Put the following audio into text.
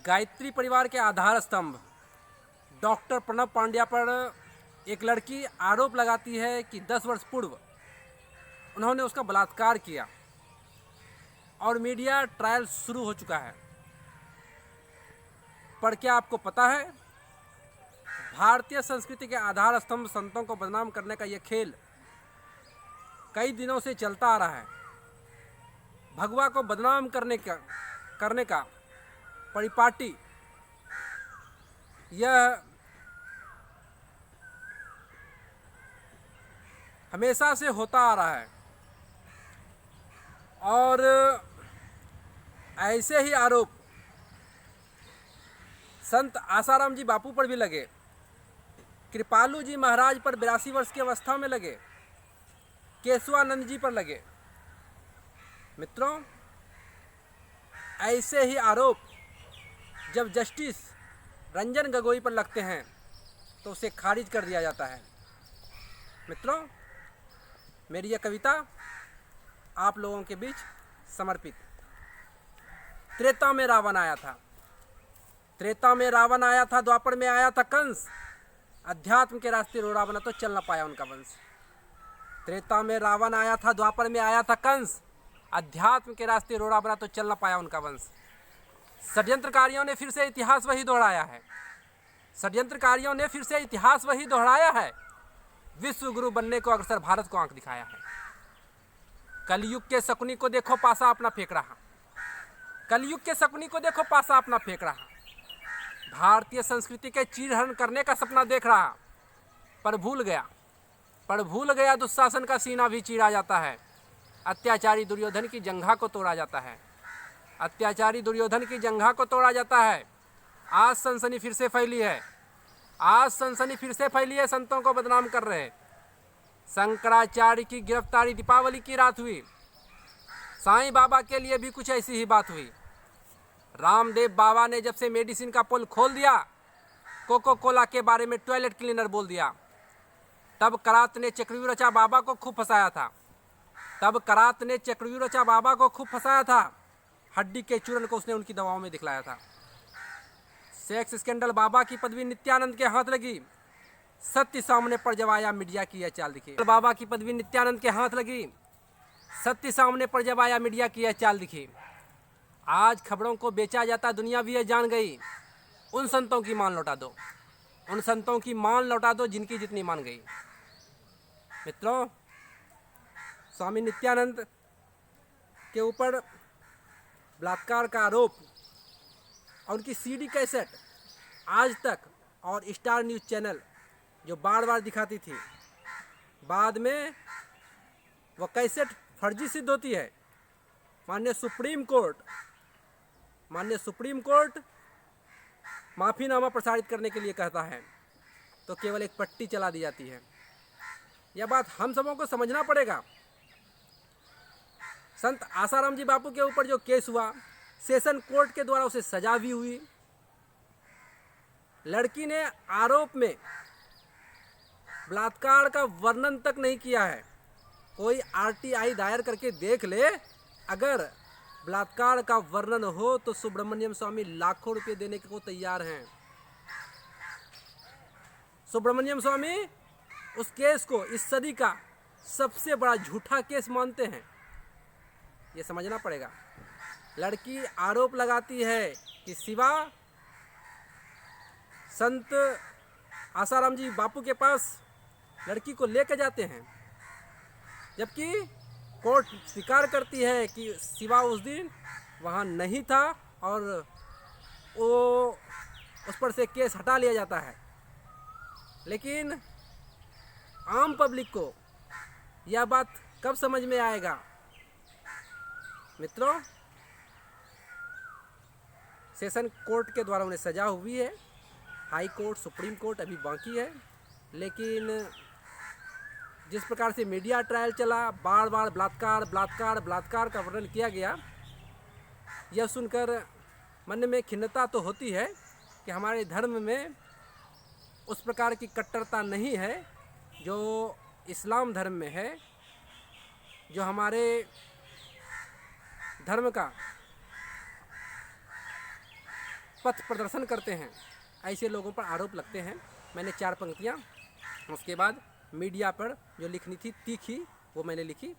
गायत्री परिवार के आधार स्तंभ डॉक्टर प्रणव पांड्या पर एक लड़की आरोप लगाती है कि 10 वर्ष पूर्व उन्होंने उसका बलात्कार किया और मीडिया ट्रायल शुरू हो चुका है। पर क्या आपको पता है, भारतीय संस्कृति के आधार स्तंभ संतों को बदनाम करने का यह खेल कई दिनों से चलता आ रहा है। भगवा को बदनाम करने का परिपाटी यह हमेशा से होता आ रहा है और ऐसे ही आरोप संत आसाराम जी बापू पर भी लगे, कृपालू जी महाराज पर 82 वर्ष की अवस्था में लगे, केशवानंद जी पर लगे। मित्रों, ऐसे ही आरोप जब जस्टिस रंजन गोगोई पर लगते हैं तो उसे खारिज कर दिया जाता है। मित्रों, मेरी यह कविता आप लोगों के बीच समर्पित। त्रेता में रावण आया था, त्रेता में रावण आया था, द्वापर में आया था कंस, अध्यात्म के रास्ते रोड़ा बना तो चल न पाया उनका वंश। त्रेता में रावण आया था, द्वापर में आया था कंस, अध्यात्म के रास्ते रोड़ा बना तो चल न पाया उनका वंश। षड्यंत्रकारियों ने फिर से इतिहास वही दोहराया है, षड्यंत्रकारियों ने फिर से इतिहास वही दोहराया है, विश्व गुरु बनने को अग्रसर भारत को आंख दिखाया है। कलयुग के शकुनी को देखो पासा अपना फेंक रहा, कलयुग के शकुनी को देखो पासा अपना फेंक रहा, भारतीय संस्कृति के चीरहरण करने का सपना देख रहा, पर भूल गया दुशासन का सीना भी चीरा जाता है, अत्याचारी दुर्योधन की जंघा को तोड़ा जाता है, अत्याचारी दुर्योधन की जंघा को तोड़ा जाता है। आज सनसनी फिर से फैली है, आज सनसनी फिर से फैली है, संतों को बदनाम कर रहे। शंकराचार्य की गिरफ्तारी दीपावली की रात हुई, साईं बाबा के लिए भी कुछ ऐसी ही बात हुई। रामदेव बाबा ने जब से मेडिसिन का पोल खोल दिया, कोको कोला के बारे में टॉयलेट क्लीनर बोल दिया, तब करात ने चक्रव्यूह रचा बाबा को खूब फंसाया था, तब करात ने चक्रव्यूह रचा बाबा को खूब फंसाया था, हड्डी के चूरन को उसने उनकी दवाओं में दिखलाया था। सेक्स स्कैंडल बाबा की पदवी नित्यानंद के हाथ लगी, सत्य सामने पड़ जब आया मीडिया की यह चाल दिखी। बाबा की पदवी नित्यानंद के हाथ लगी, सत्य सामने पड़ जब आया मीडिया की यह चाल दिखी। आज खबरों को बेचा जाता दुनिया भी यह जान गई, उन संतों की मान लौटा दो, उन संतों की मान लौटा दो जिनकी जितनी मान गई। मित्रों, स्वामी नित्यानंद के ऊपर बलात्कार का आरोप और उनकी सीडी कैसेट आज तक और स्टार न्यूज़ चैनल जो बार बार दिखाती थी, बाद में वह कैसेट फर्जी सिद्ध होती है। माननीय सुप्रीम कोर्ट माफ़ीनामा प्रसारित करने के लिए कहता है तो केवल एक पट्टी चला दी जाती है। यह बात हम सबों को समझना पड़ेगा। संत आसाराम जी बापू के ऊपर जो केस हुआ, सेशन कोर्ट के द्वारा उसे सजा भी हुई। लड़की ने आरोप में बलात्कार का वर्णन तक नहीं किया है। कोई आरटीआई दायर करके देख ले, अगर बलात्कार का वर्णन हो तो सुब्रमण्यम स्वामी लाखों रुपए देने को तैयार हैं। सुब्रमण्यम स्वामी उस केस को इस सदी का सबसे बड़ा झूठा केस मानते हैं, ये समझना पड़ेगा। लड़की आरोप लगाती है कि शिवा संत आसाराम जी बापू के पास लड़की को लेकर जाते हैं, जबकि कोर्ट स्वीकार करती है कि शिवा उस दिन वहाँ नहीं था और वो उस पर से केस हटा लिया जाता है। लेकिन आम पब्लिक को यह बात कब समझ में आएगा? मित्रों, सेशन कोर्ट के द्वारा उन्हें सजा हुई है, हाई कोर्ट सुप्रीम कोर्ट अभी बाकी है। लेकिन जिस प्रकार से मीडिया ट्रायल चला, बार बार बलात्कार का वर्णन किया गया, यह सुनकर मन में खिन्नता तो होती है कि हमारे धर्म में उस प्रकार की कट्टरता नहीं है जो इस्लाम धर्म में है, जो हमारे धर्म का पथ प्रदर्शन करते हैं, ऐसे लोगों पर आरोप लगते हैं। मैंने 4 पंक्तियाँ उसके बाद मीडिया पर जो लिखनी थी तीखी वो मैंने लिखी।